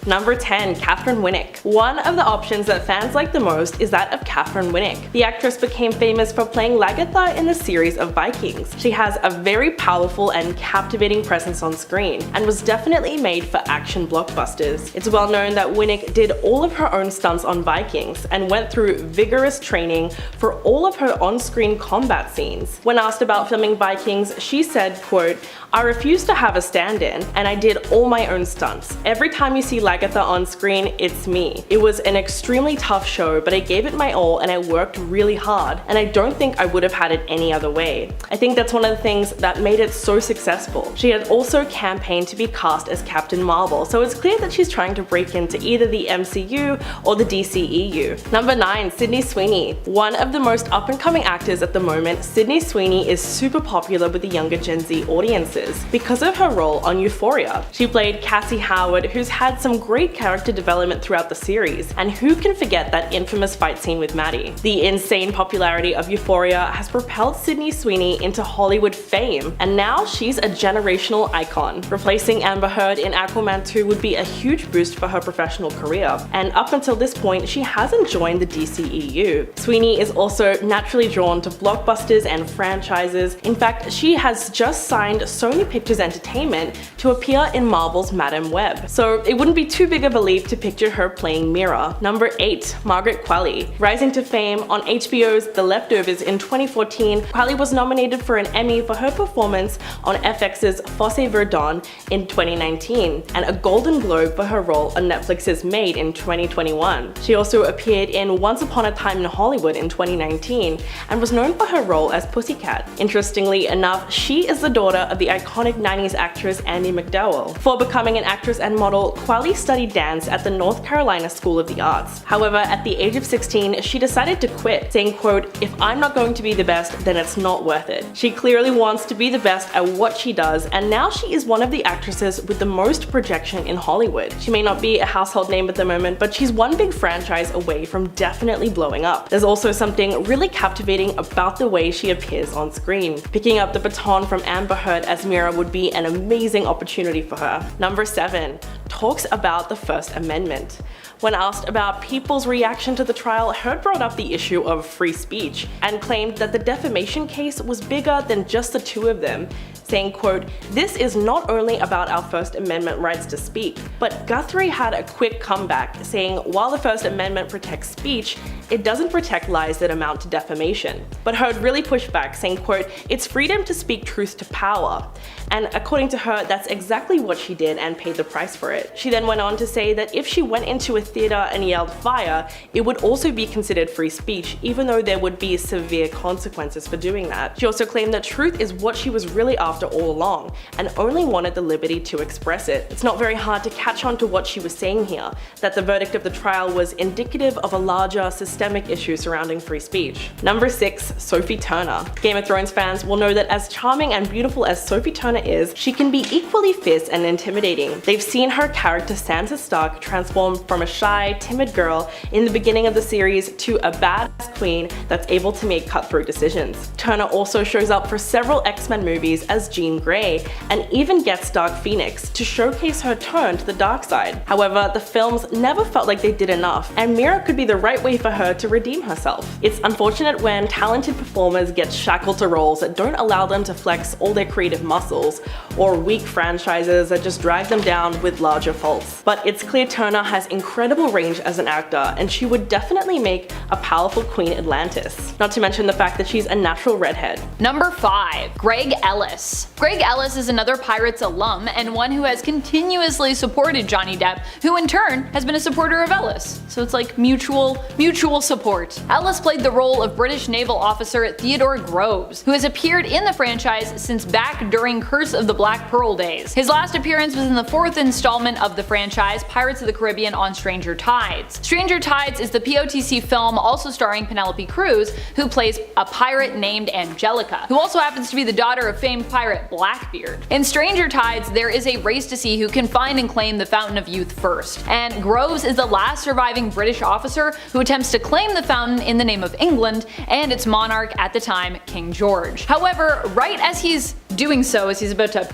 Number 10. Katheryn Winnick. One of the options that fans like the most is that of Katheryn Winnick. The actress became famous for playing Lagertha in the series of Vikings. She has a very powerful and captivating presence on screen, and was definitely made for action blockbusters. It's well known that Winnick did all of her own stunts on Vikings, and went through vigorous training for all of her on-screen combat scenes. When asked about filming Vikings, she said, quote, "I refused to have a stand-in, and I did all my own stunts. Every time you see Lagertha on screen, it's me. It was an extremely tough show, but I gave it my all and I worked really hard, and I don't think I would have had it any other way." I think that's one of the things that made it so successful. She had also campaigned to be cast as Captain Marvel, so it's clear that she's trying to break into either the MCU or the DCEU. Number 9. Sydney Sweeney. One of the most up-and-coming actors at the moment, Sydney Sweeney is super popular with the younger Gen Z audiences because of her role on Euphoria. She played Cassie Howard, who's had some great character development throughout the series, and who can forget that infamous fight scene with Maddie? The insane popularity of Euphoria has propelled Sydney Sweeney into Hollywood fame, and now she's a generational icon. Replacing Amber Heard in Aquaman 2 would be a huge boost for her professional career, and up until this point, she hasn't joined the DCEU. Sweeney is also naturally drawn to blockbusters and franchises. In fact, she has just signed Sony Pictures Entertainment to appear in Marvel's Madam Web, so it wouldn't be too big of a leap to picture her playing Mira. Number 8. Margaret Qualley. Rising to fame on HBO's The Leftovers in 2014, Qualley was nominated for an Emmy for her performance on FX's Fosse Verdon in 2019, and a Golden Globe for her role on Netflix's Maid in 2021. She also appeared in Once Upon a Time in Hollywood in 2019, and was known for her role as Pussycat. Interestingly enough, she is the daughter of the iconic 90s actress Andie MacDowell. Before becoming an actress and model, Qualley studied dance at the North Carolina School of the Arts. However, at the age of 16, she decided to quit, saying, quote, "If I'm not going to be the best, then it's not worth it." She clearly wants to be the best at what she does, and now she is one of the actresses with the most projection in Hollywood. She may not be a household name at the moment, but she's one big franchise away from definitely blowing up. There's also something really captivating about the way she appears on screen. Picking up the baton from Amber Heard as Mira would be an amazing opportunity for her. Number 7. Talks about the First Amendment. When asked about people's reaction to the trial, Heard brought up the issue of free speech and claimed that the defamation case was bigger than just the two of them, saying, quote, "This is not only about our First Amendment rights to speak." But Guthrie had a quick comeback, saying while the First Amendment protects speech, it doesn't protect lies that amount to defamation. But Heard really pushed back, saying, quote, "It's freedom to speak truth to power." And according to her, that's exactly what she did and paid the price for it. She then went on to say that if she went into a theater and yelled fire, it would also be considered free speech, even though there would be severe consequences for doing that. She also claimed that truth is what she was really after all along, and only wanted the liberty to express it. It's not very hard to catch on to what she was saying here, that the verdict of the trial was indicative of a larger systemic issue surrounding free speech. Number 6. Sophie Turner. Game of Thrones fans will know that as charming and beautiful as Sophie Turner is, she can be equally fierce and intimidating. They've seen her character Sansa Stark transform from a shy, timid girl in the beginning of the series to a badass queen that's able to make cutthroat decisions. Turner also shows up for several X-Men movies as Jean Grey, and even gets Dark Phoenix to showcase her turn to the dark side. However, the films never felt like they did enough, and Mira could be the right way for her to redeem herself. It's unfortunate when talented performers get shackled to roles that don't allow them to flex all their creative muscles, or weak franchises that just drag them down with larger faults. But it's clear Turner has incredible range as an actor, and she would definitely make a powerful Queen Atlantis. Not to mention the fact that she's a natural redhead. Number 5. Greg Ellis. Greg Ellis is another Pirates alum, and one who has continuously supported Johnny Depp, who in turn has been a supporter of Ellis. So it's like mutual support. Ellis played the role of British naval officer Theodore Groves, who has appeared in the franchise since back during Curse of the Black Pearl days. His last appearance was in the 4th installment of the franchise, Pirates of the Caribbean on Stranger Tides. Stranger Tides is the POTC film also starring Penelope Cruz, who plays a pirate named Angelica, who also happens to be the daughter of famed pirate Blackbeard. In Stranger Tides, there is a race to see who can find and claim the Fountain of Youth first, and Groves is the last surviving British officer who attempts to claim the fountain in the name of England and its monarch at the time, King George. However, right as he's doing so, as he's about to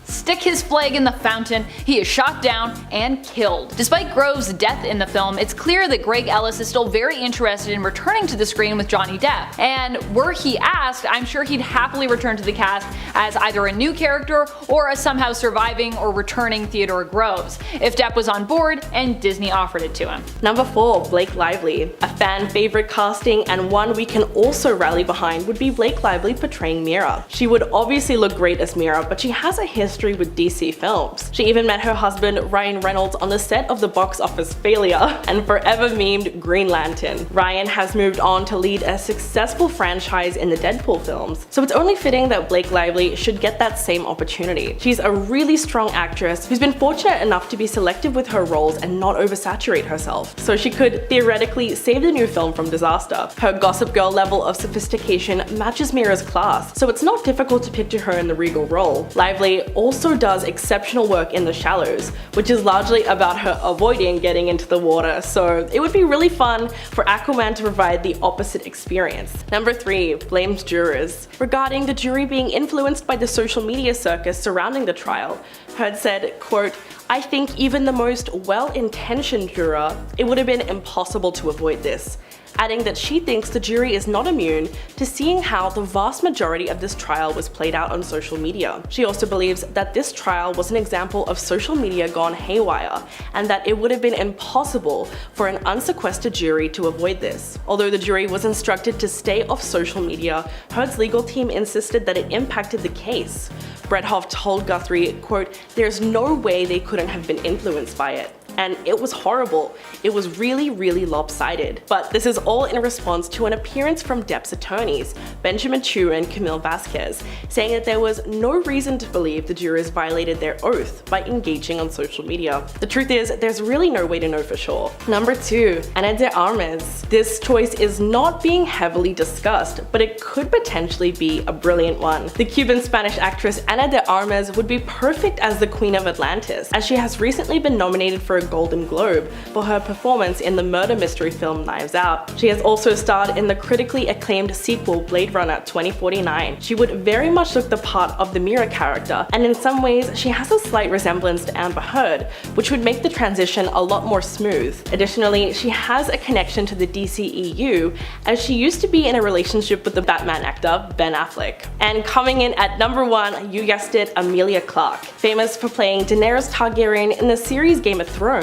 stick his flag in the fountain, he is shot down and killed. Despite Grove's death in the film, it's clear that Greg Ellis is still very interested in returning to the screen with Johnny Depp, and were he asked, I'm sure he'd happily return to the cast as either a new character or a somehow surviving or returning Theodore Groves, if Depp was on board and Disney offered it to him. Number 4. Blake Lively. A fan favorite casting and one we can also rally behind would be Blake Lively portraying Mira. She would obviously look great as Mira, but she has a history with DC films. She even met her husband Ryan Reynolds on the set of the box office failure and forever memed Green Lantern. Ryan has moved on to lead a successful franchise in the Deadpool films, so it's only fitting that Blake Lively should get that same opportunity. She's a really strong actress who's been fortunate enough to be selective with her roles and not oversaturate herself, so she could theoretically save the new film from disaster. Her Gossip Girl level of sophistication matches Mira's class, so it's not difficult to picture her in the regal role. Lively also does exceptional work in The Shallows, which is largely about her avoiding getting into the water, so it would be really fun for Aquaman to provide the opposite experience. Number 3. Blames jurors. Regarding the jury being influenced by the social media circus surrounding the trial, Heard said, quote, "I think even the most well-intentioned juror, it would have been impossible to avoid this," adding that she thinks the jury is not immune to seeing how the vast majority of this trial was played out on social media. She also believes that this trial was an example of social media gone haywire, and that it would have been impossible for an unsequestered jury to avoid this. Although the jury was instructed to stay off social media, Heard's legal team insisted that it impacted the case. Brett Hoff told Guthrie, quote, "There's no way they couldn't have been influenced by it. And it was horrible. It was really lopsided." But this is all in response to an appearance from Depp's attorneys, Benjamin Chu and Camille Vasquez, saying that there was no reason to believe the jurors violated their oath by engaging on social media. The truth is, there's really no way to know for sure. Number 2. Ana de Armas. This choice is not being heavily discussed, but it could potentially be a brilliant one. The Cuban-Spanish actress Ana de Armas would be perfect as the Queen of Atlantis, as she has recently been nominated for a Golden Globe for her performance in the murder mystery film Knives Out. She has also starred in the critically acclaimed sequel Blade Runner 2049. She would very much look the part of the Mira character, and in some ways she has a slight resemblance to Amber Heard, which would make the transition a lot more smooth. Additionally, she has a connection to the DCEU, as she used to be in a relationship with the Batman actor Ben Affleck. And coming in at number 1, you guessed it, Emilia Clarke. Famous for playing Daenerys Targaryen in the series Game of Thrones,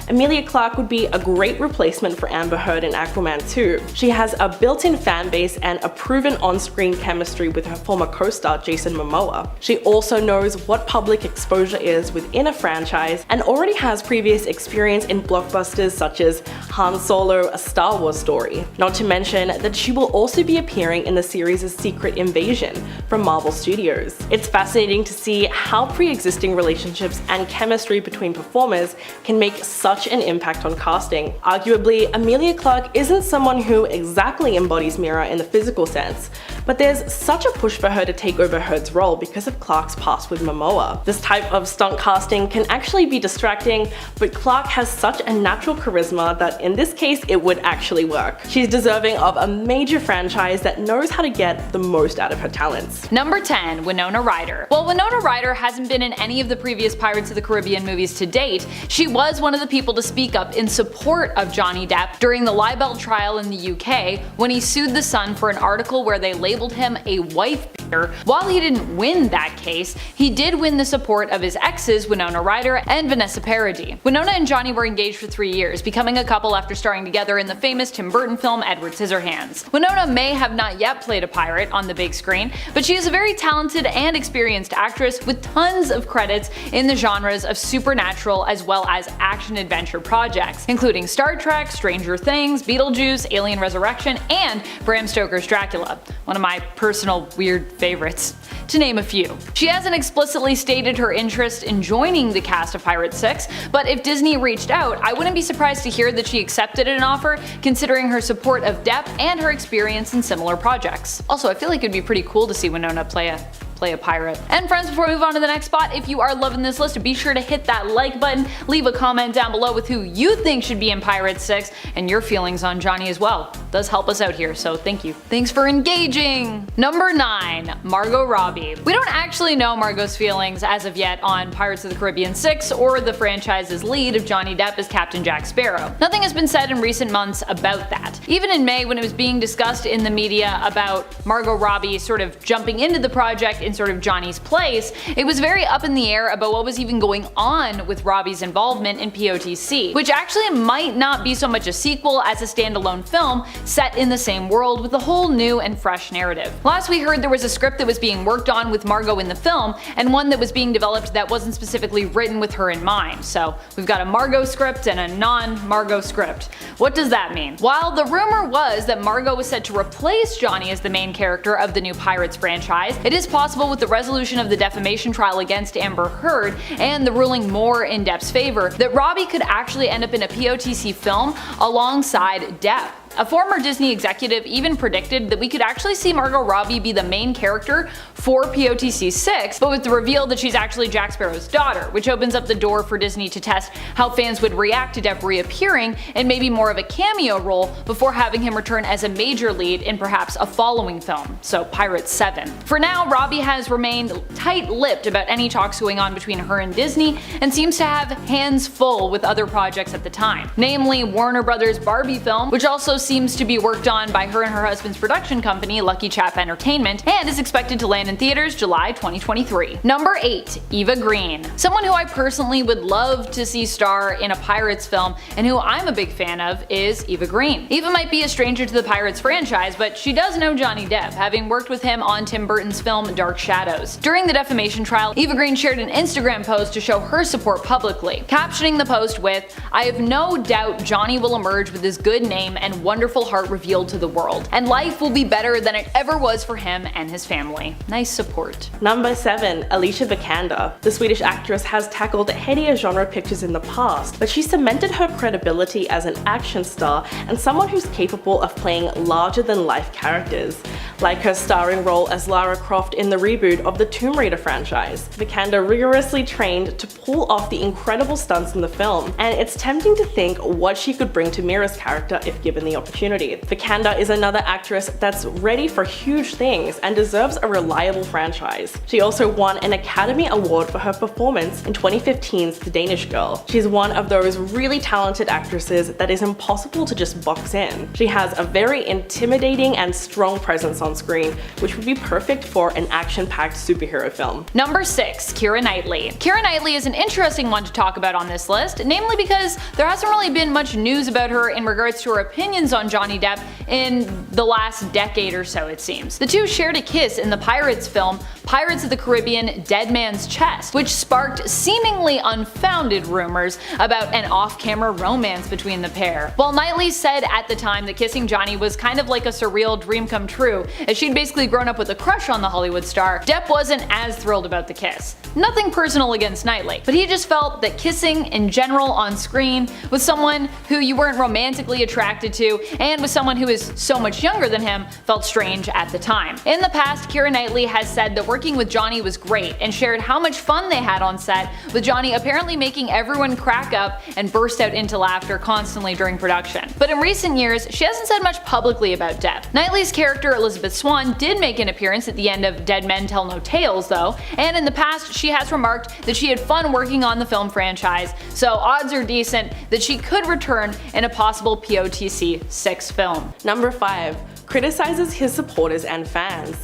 Emilia Clarke would be a great replacement for Amber Heard in Aquaman 2. She has a built-in fan base and a proven on-screen chemistry with her former co-star Jason Momoa. She also knows what public exposure is within a franchise and already has previous experience in blockbusters such as Han Solo: A Star Wars Story. Not to mention that she will also be appearing in the series' Secret Invasion from Marvel Studios. It's fascinating to see how pre-existing relationships and chemistry between performers can make such an impact on casting. Arguably, Emilia Clarke isn't someone who exactly embodies Mira in the physical sense, but there's such a push for her to take over Heard's role because of Clarke's past with Momoa. This type of stunt casting can actually be distracting, but Clarke has such a natural charisma that in this case it would actually work. She's deserving of a major franchise that knows how to get the most out of her talents. Number 10. Winona Ryder. While Winona Ryder hasn't been in any of the previous Pirates of the Caribbean movies to date, she was one of the people to speak up in support of Johnny Depp during the libel trial in the UK when he sued The Sun for an article where they labeled him a wife beater. While he didn't win that case, he did win the support of his exes Winona Ryder and Vanessa Paradis. Winona and Johnny were engaged for 3 years, becoming a couple after starring together in the famous Tim Burton film Edward Scissorhands. Winona may have not yet played a pirate on the big screen, but she is a very talented and experienced actress with tons of credits in the genres of supernatural as well as action-adventure projects, including Star Trek, Stranger Things, Beetlejuice, Alien Resurrection, and Bram Stoker's Dracula, one of my personal weird favorites, to name a few. She hasn't explicitly stated her interest in joining the cast of Pirates 6, but if Disney reached out, I wouldn't be surprised to hear that she accepted an offer, considering her support of Depp and her experience in similar projects. Also, I feel like it'd be pretty cool to see Winona play a play a pirate. And friends, before we move on to the next spot, if you are loving this list, be sure to hit that like button, leave a comment down below with who you think should be in Pirates 6, and your feelings on Johnny as well. It does help us out here, so thank you. Thanks for engaging! Number 9. Margot Robbie. We don't actually know Margot's feelings as of yet on Pirates of the Caribbean 6 or the franchise's lead of Johnny Depp as Captain Jack Sparrow. Nothing has been said in recent months about that. Even in May, when it was being discussed in the media about Margot Robbie sort of jumping into the project in sort of Johnny's place, it was very up in the air about what was even going on with Robbie's involvement in POTC, which actually might not be so much a sequel as a standalone film set in the same world with a whole new and fresh narrative. Last we heard, there was a script that was being worked on with Margot in the film, and one that was being developed that wasn't specifically written with her in mind. So we've got a Margot script and a non-Margot script. What does that mean? While the rumor was that Margot was set to replace Johnny as the main character of the new Pirates franchise, it is possible with the resolution of the defamation trial against Amber Heard and the ruling more in Depp's favor that Robbie could actually end up in a POTC film alongside Depp. A former Disney executive even predicted that we could actually see Margot Robbie be the main character for POTC 6, but with the reveal that she's actually Jack Sparrow's daughter, which opens up the door for Disney to test how fans would react to Depp reappearing in maybe more of a cameo role before having him return as a major lead in perhaps a following film, so Pirates 7. For now, Robbie has remained tight-lipped about any talks going on between her and Disney, and seems to have hands full with other projects at the time, namely Warner Brothers' Barbie film, which also seems to be worked on by her and her husband's production company, Lucky Chap Entertainment, and is expected to land in theaters July 2023. Number 8. Eva Green. Someone who I personally would love to see star in a Pirates film, and who I'm a big fan of, is Eva Green. Eva might be a stranger to the Pirates franchise, but she does know Johnny Depp, having worked with him on Tim Burton's film Dark Shadows. During the defamation trial, Eva Green shared an Instagram post to show her support publicly, captioning the post with, "I have no doubt Johnny will emerge with his good name and wonderful heart revealed to the world, and life will be better than it ever was for him and his family." Nice support. Number 7. Alicia Vikander. The Swedish actress has tackled headier genre pictures in the past, but she cemented her credibility as an action star and someone who's capable of playing larger-than-life characters, like her starring role as Lara Croft in the reboot of the Tomb Raider franchise. Vikander rigorously trained to pull off the incredible stunts in the film, and it's tempting to think what she could bring to Mira's character if given the opportunity. Vikander is another actress that's ready for huge things and deserves a reliable franchise. She also won an Academy Award for her performance in 2015's The Danish Girl. She's one of those really talented actresses that is impossible to just box in. She has a very intimidating and strong presence on screen, which would be perfect for an action-packed superhero film. Number 6. Keira Knightley. Keira Knightley is an interesting one to talk about on this list, namely because there hasn't really been much news about her in regards to her opinions on Johnny Depp in the last decade or so, it seems. The two shared a kiss in the Pirates film Pirates of the Caribbean: Dead Man's Chest, which sparked seemingly unfounded rumors about an off-camera romance between the pair. While Knightley said at the time that kissing Johnny was kind of like a surreal dream come true, as she'd basically grown up with a crush on the Hollywood star, Depp wasn't as thrilled about the kiss. Nothing personal against Knightley, but he just felt that kissing in general on screen with someone who you weren't romantically attracted to and with someone who is so much younger than him felt strange at the time. In the past, Keira Knightley has said that working with Johnny was great and shared how much fun they had on set, with Johnny apparently making everyone crack up and burst out into laughter constantly during production. But in recent years, she hasn't said much publicly about Depp. Knightley's character Elizabeth Swann did make an appearance at the end of Dead Men Tell No Tales though, and in the past she has remarked that she had fun working on the film franchise, so odds are decent that she could return in a possible POTC 6 film. Number 5. Criticizes his supporters and fans.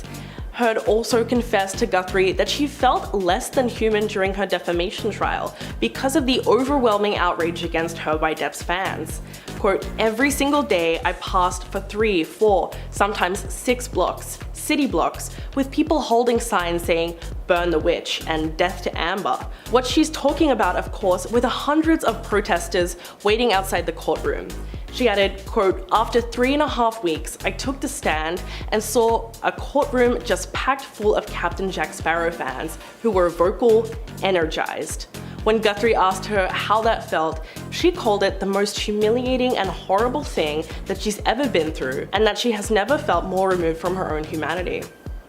Heard also confessed to Guthrie that she felt less than human during her defamation trial because of the overwhelming outrage against her by Depp's fans. Quote, "Every single day I passed for 3, 4, sometimes 6 blocks, city blocks, with people holding signs saying, 'Burn the witch' and 'Death to Amber.'" What she's talking about, of course, were the hundreds of protesters waiting outside the courtroom. She added, quote, "After 3.5 weeks, I took the stand and saw a courtroom just packed full of Captain Jack Sparrow fans who were vocal, energized." When Guthrie asked her how that felt, she called it the most humiliating and horrible thing that she's ever been through, and that she has never felt more removed from her own humanity.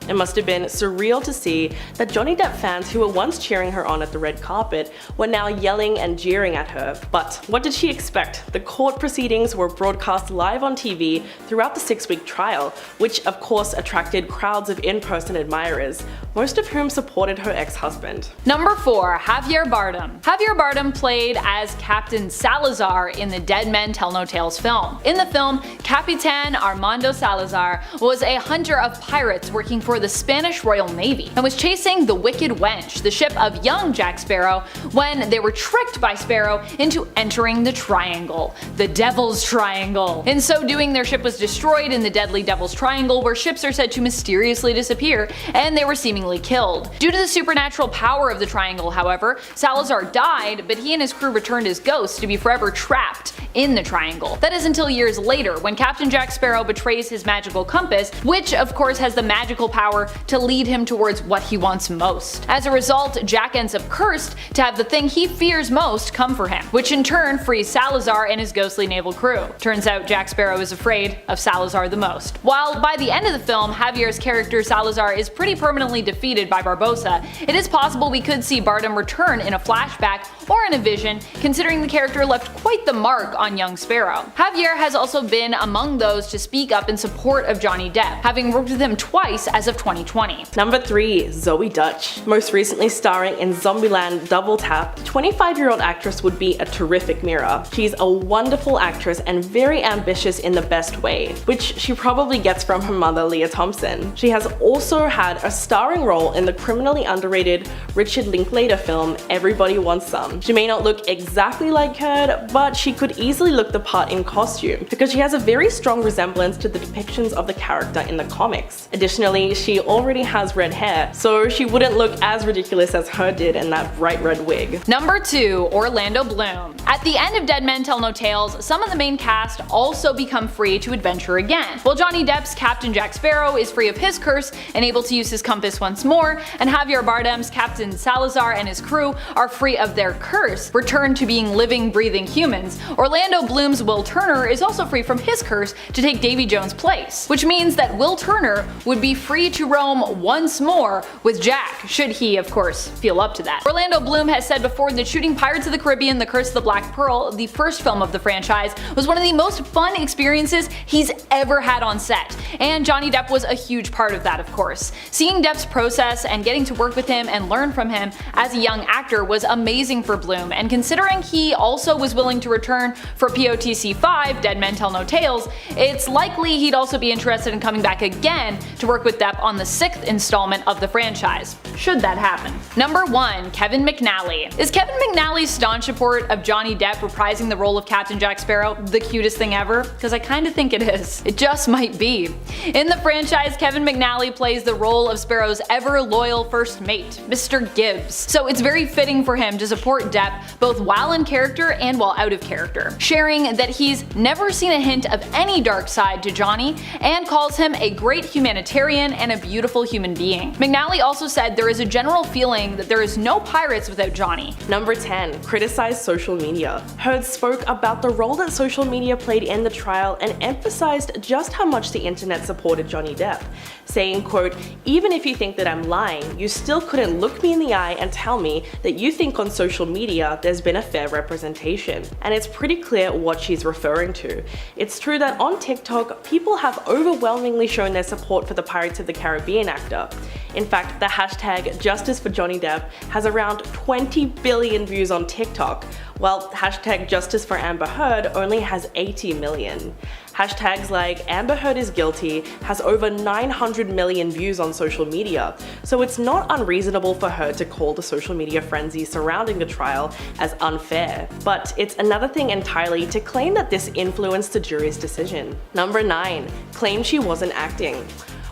It must have been surreal to see that Johnny Depp fans who were once cheering her on at the red carpet were now yelling and jeering at her. But what did she expect? The court proceedings were broadcast live on TV throughout the 6-week trial, which of course attracted crowds of in-person admirers, most of whom supported her ex-husband. Number 4. Javier Bardem. Javier Bardem played as Captain Salazar in the Dead Men Tell No Tales film. In the film, Capitan Armando Salazar was a hunter of pirates working for the Spanish Royal Navy and was chasing the Wicked Wench, the ship of young Jack Sparrow, when they were tricked by Sparrow into entering the Triangle, the Devil's Triangle. In so doing, their ship was destroyed in the deadly Devil's Triangle, where ships are said to mysteriously disappear, and they were seemingly killed. Due to the supernatural power of the Triangle, however, Salazar died, but he and his crew returned as ghosts to be forever trapped in the Triangle. That is until years later, when Captain Jack Sparrow betrays his magical compass, which of course has the magical power to lead him towards what he wants most. As a result, Jack ends up cursed to have the thing he fears most come for him, which in turn frees Salazar and his ghostly naval crew. Turns out Jack Sparrow is afraid of Salazar the most. While by the end of the film, Javier's character Salazar is pretty permanently defeated by Barbossa, it is possible we could see Bardem return in a flashback or in a vision, considering the character left quite the mark on young Sparrow. Javier has also been among those to speak up in support of Johnny Depp, having worked with him twice as of 2020. Number 3. Zoey Deutch. Most recently starring in Zombieland Double Tap, the 25-year-old actress would be a terrific mirror. She's a wonderful actress and very ambitious in the best way, which she probably gets from her mother Leah Thompson. She has also had a starring role in the criminally underrated Richard Linklater film Everybody Wants Some. She may not look exactly like her, but she could easily look the part in costume, because she has a very strong resemblance to the depictions of the character in the comics. Additionally, she already has red hair, so she wouldn't look as ridiculous as her did in that bright red wig. Number 2. Orlando Bloom. At the end of Dead Men Tell No Tales, some of the main cast also become free to adventure again. While Johnny Depp's Captain Jack Sparrow is free of his curse and able to use his compass once more, and Javier Bardem's Captain Salazar and his crew are free of their curse, returned to being living, breathing humans, Orlando Bloom's Will Turner is also free from his curse to take Davy Jones' place, which means that Will Turner would be free to roam once more with Jack, should he, of course, feel up to that. Orlando Bloom has said before that shooting Pirates of the Caribbean: The Curse of the Black Pearl, the first film of the franchise, was one of the most fun experiences he's ever had on set, and Johnny Depp was a huge part of that, of course. Seeing Depp's process and getting to work with him and learn from him as a young actor was amazing for Bloom, and considering he also was willing to return for POTC 5, Dead Men Tell No Tales, it's likely he'd also be interested in coming back again to work with Depp on the 6th installment of the franchise, should that happen. Number 1. Kevin McNally. Is Kevin McNally's staunch support of Johnny Depp reprising the role of Captain Jack Sparrow the cutest thing ever? Because I kinda think it is. It just might be. In the franchise, Kevin McNally plays the role of Sparrow's ever-loyal first mate, Mr. Gibbs, so it's very fitting for him to support Depp both while in character and while out of character, sharing that he's never seen a hint of any dark side to Johnny and calls him a great humanitarian and a beautiful human being. McNally also said there is a general feeling that there is no pirates without Johnny. Number 10. Criticize social media. Heard spoke about the role that social media played in the trial and emphasized just how much the internet supported Johnny Depp, saying, quote, "Even if you think that I'm lying, you still couldn't look me in the eye and tell me that you think on social media there's been a fair representation." And it's pretty clear what she's referring to. It's true that on TikTok, people have overwhelmingly shown their support for the Pirates of the Caribbean actor. In fact, the hashtag Justice for Johnny Depp has around 20 billion views on TikTok, while hashtag Justice for Amber Heard only has 80 million. Hashtags like Amber Heard is guilty has over 900 million views on social media, so it's not unreasonable for her to call the social media frenzy surrounding the trial as unfair. But it's another thing entirely to claim that this influenced the jury's decision. Number 9. Claim she wasn't acting.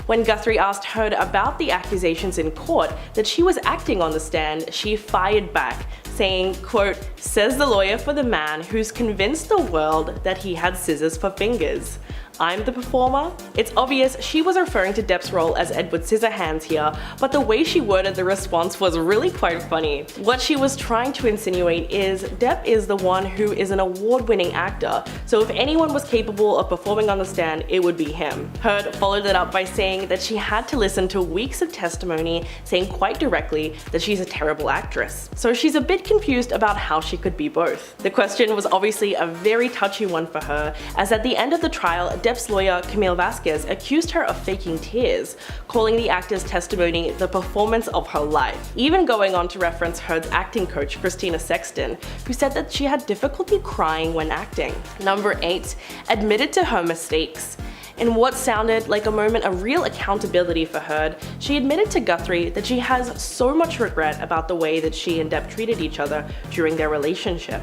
When Guthrie asked Heard about the accusations in court that she was acting on the stand, she fired back, saying, quote, "Says the lawyer for the man who's convinced the world that he had scissors for fingers." I'm the performer? It's obvious she was referring to Depp's role as Edward Scissorhands here, but the way she worded the response was really quite funny. What she was trying to insinuate is Depp is the one who is an award-winning actor, so if anyone was capable of performing on the stand, it would be him. Heard followed it up by saying that she had to listen to weeks of testimony saying quite directly that she's a terrible actress. So she's a bit confused about how she could be both. The question was obviously a very touchy one for her, as at the end of the trial, Depp's lawyer Camille Vasquez accused her of faking tears, calling the actor's testimony the performance of her life, even going on to reference Heard's acting coach Christina Sexton, who said that she had difficulty crying when acting. Number 8, admitted to her mistakes. In what sounded like a moment of real accountability for Heard, she admitted to Guthrie that she has so much regret about the way that she and Depp treated each other during their relationship,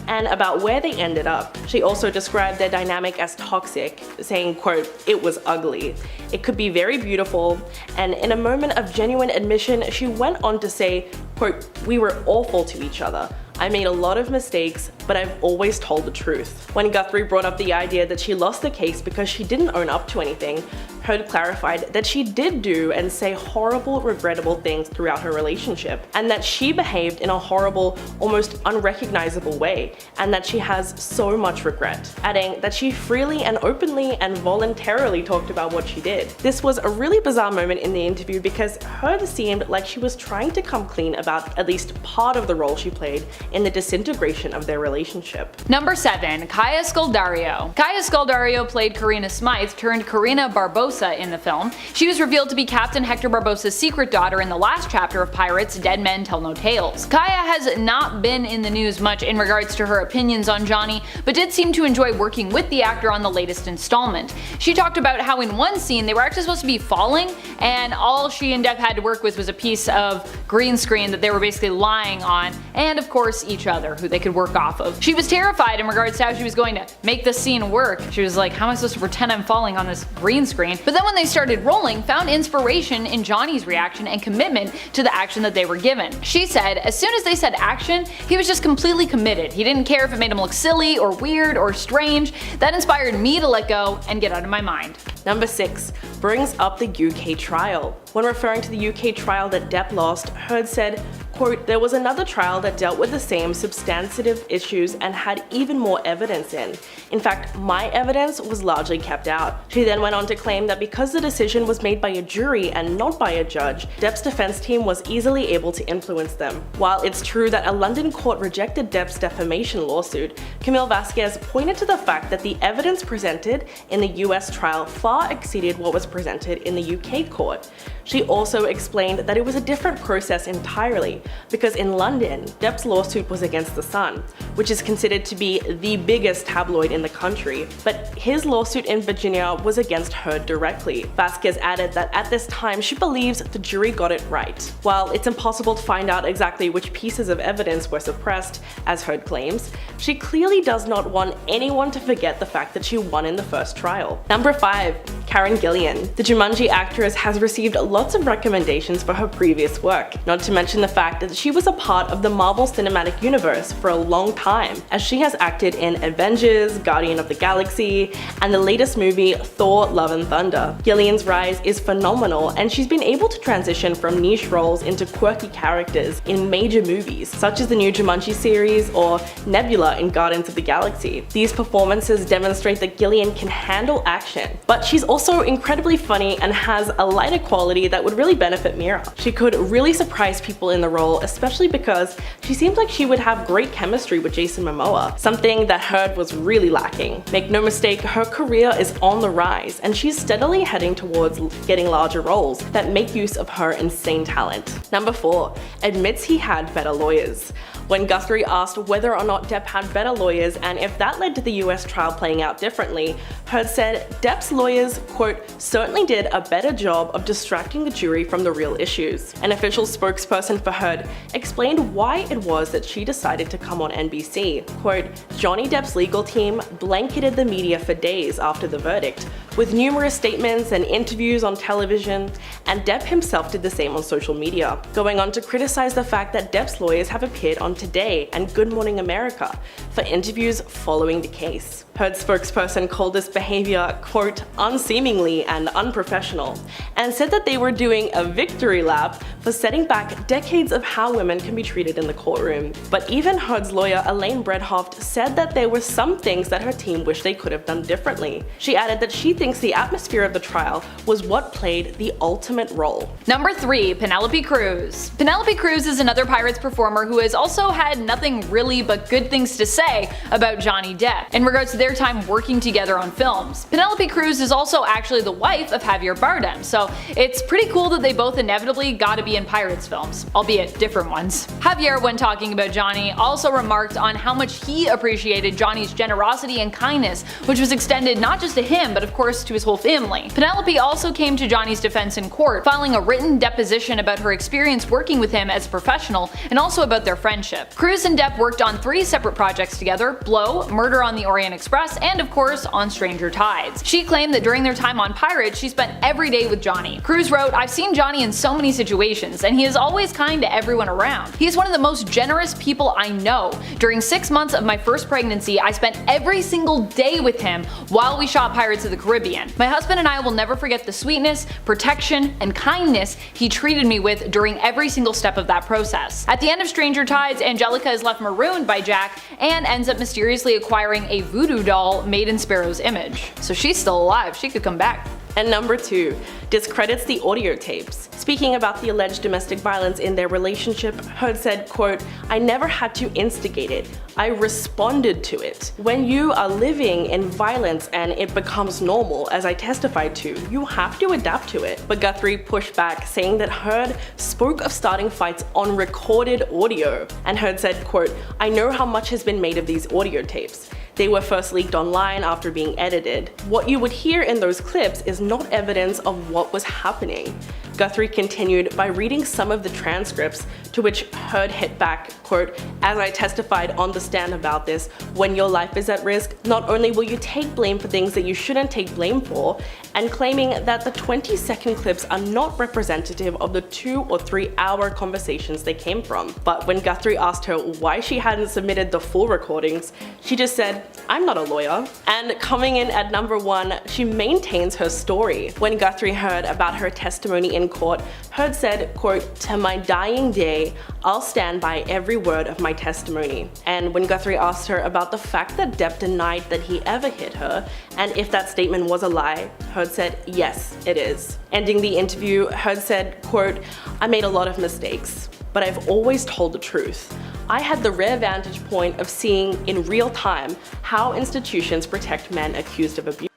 and about where they ended up. She also described their dynamic as toxic, saying, quote, "It was ugly. It could be very beautiful," and in a moment of genuine admission, she went on to say, quote, "We were awful to each other. I made a lot of mistakes, but I've always told the truth." When Guthrie brought up the idea that she lost the case because she didn't own up to anything, Heard clarified that she did do and say horrible, regrettable things throughout her relationship, and that she behaved in a horrible, almost unrecognizable way, and that she has so much regret, adding that she freely and openly and voluntarily talked about what she did. This was a really bizarre moment in the interview because Heard seemed like she was trying to come clean about at least part of the role she played in the disintegration of their relationship. Number 7, Kaya Scaldario. Kaya Scaldario played Karina Smythe turned Karina Barbosa in the film. She was revealed to be Captain Hector Barbosa's secret daughter in the last chapter of Pirates: Dead Men Tell No Tales. Kaya has not been in the news much in regards to her opinions on Johnny, but did seem to enjoy working with the actor on the latest installment. She talked about how in one scene they were actually supposed to be falling, and all she and Depp had to work with was a piece of green screen that they were basically lying on, and of course each other, who they could work off of. She was terrified in regards to how she was going to make the scene work. She was like, how am I supposed to pretend I'm falling on this green screen? But then when they started rolling, found inspiration in Johnny's reaction and commitment to the action that they were given. She said, as soon as they said action, he was just completely committed. He didn't care if it made him look silly or weird or strange. That inspired me to let go and get out of my mind. Number 6, brings up the UK trial. When referring to the UK trial that Depp lost, Heard said, quote, "There was another trial that dealt with the same substantive issues and had even more evidence in. In fact, my evidence was largely kept out." She then went on to claim that because the decision was made by a jury and not by a judge, Depp's defense team was easily able to influence them. While it's true that a London court rejected Depp's defamation lawsuit, Camille Vasquez pointed to the fact that the evidence presented in the US trial far exceeded what was presented in the UK court. She also explained that it was a different process entirely, because in London, Depp's lawsuit was against The Sun, which is considered to be the biggest tabloid in the country, but his lawsuit in Virginia was against Heard directly. Vasquez added that at this time she believes the jury got it right. While it's impossible to find out exactly which pieces of evidence were suppressed, as Heard claims, she clearly does not want anyone to forget the fact that she won in the first trial. Number 5, Karen Gillan. The Jumanji actress has received lots of recommendations for her previous work, not to mention the fact that she was a part of the Marvel Cinematic Universe for a long time, as she has acted in Avengers, Guardian of the Galaxy, and the latest movie Thor: Love and Thunder. Gillian's rise is phenomenal, and she's been able to transition from niche roles into quirky characters in major movies, such as the new Jumanji series or Nebula in Guardians of the Galaxy. These performances demonstrate that Gillian can handle action, but she's also incredibly funny and has a lighter quality that would really benefit Mira. She could really surprise people in the role, especially because she seems like she would have great chemistry with Jason Momoa, something that Heard was really lacking. Make no mistake, her career is on the rise, and she's steadily heading towards getting larger roles that make use of her insane talent. Number 4, admits he had better lawyers. When Guthrie asked whether or not Depp had better lawyers and if that led to the US trial playing out differently, Heard said Depp's lawyers, quote, certainly did a better job of distracting the jury from the real issues. An official spokesperson for Heard explained why it was that she decided to come on NBC. Quote, Johnny Depp's legal team blanketed the media for days after the verdict, with numerous statements and interviews on television, and Depp himself did the same on social media, going on to criticize the fact that Depp's lawyers have appeared on Today and Good Morning America for interviews following the case. Heard's spokesperson called this behavior, quote, unseemly and unprofessional, and said that they were doing a victory lap for setting back decades of how women can be treated in the courtroom. But even Heard's lawyer, Elaine Bredhoft, said that there were some things that her team wished they could have done differently. She added that she thinks the atmosphere of the trial was what played the ultimate role. Number 3. Penelope Cruz. Penelope Cruz is another Pirates performer who has also had nothing really but good things to say about Johnny Depp in regards to their time working together on films. Penelope Cruz is also actually the wife of Javier Bardem, so it's pretty cool that they both inevitably gotta be in Pirates films, albeit different ones. Javier, when talking about Johnny, also remarked on how much he appreciated Johnny's generosity and kindness, which was extended not just to him, but of course to his whole family. Penelope also came to Johnny's defense in court, filing a written deposition about her experience working with him as a professional and also about their friendship. Cruz and Depp worked on 3 separate projects together: Blow, Murder on the Orient Express, and of course on Stranger Tides. She claimed that during their time on Pirates, she spent every day with Johnny. Cruz wrote, "I've seen Johnny in so many situations, and he is always kind to everyone around. He is one of the most generous people I know. During 6 months of my first pregnancy, I spent every single day with him while we shot Pirates of the Caribbean. My husband and I will never forget the sweetness, protection, and kindness he treated me with during every single step of that process." At the end of Stranger Tides, Angelica is left marooned by Jack and ends up mysteriously acquiring a voodoo doll made in Sparrow's image. So she's still alive, she could come back. And number 2, discredits the audio tapes. Speaking about the alleged domestic violence in their relationship, Heard said, quote, "I never had to instigate it. I responded to it. When you are living in violence and it becomes normal, as I testified to, you have to adapt to it." But Guthrie pushed back, saying that Heard spoke of starting fights on recorded audio. And Heard said, quote, "I know how much has been made of these audio tapes. They were first leaked online after being edited. What you would hear in those clips is not evidence of what was happening." Guthrie continued by reading some of the transcripts, to which Heard hit back, quote, "As I testified on the stand about this, when your life is at risk, not only will you take blame for things that you shouldn't take blame for," and claiming that the 20-second clips are not representative of the 2 or 3 hour conversations they came from. But when Guthrie asked her why she hadn't submitted the full recordings, she just said, "I'm not a lawyer." And coming in at number 1, she maintains her story. When Guthrie heard about her testimony in court, Heard said, quote, "To my dying day, I'll stand by every word of my testimony." And when Guthrie asked her about the fact that Depp denied that he ever hit her, and if that statement was a lie, Heard said, "Yes, it is." Ending the interview, Heard said, quote, "I made a lot of mistakes, but I've always told the truth. I had the rare vantage point of seeing in real time how institutions protect men accused of abuse."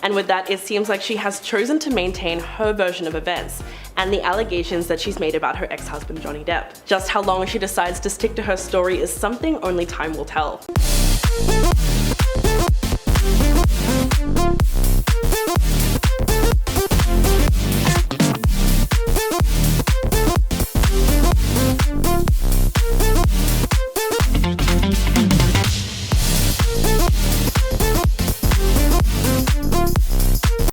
And with that, it seems like she has chosen to maintain her version of events and the allegations that she's made about her ex-husband Johnny Depp. Just how long she decides to stick to her story is something only time will tell.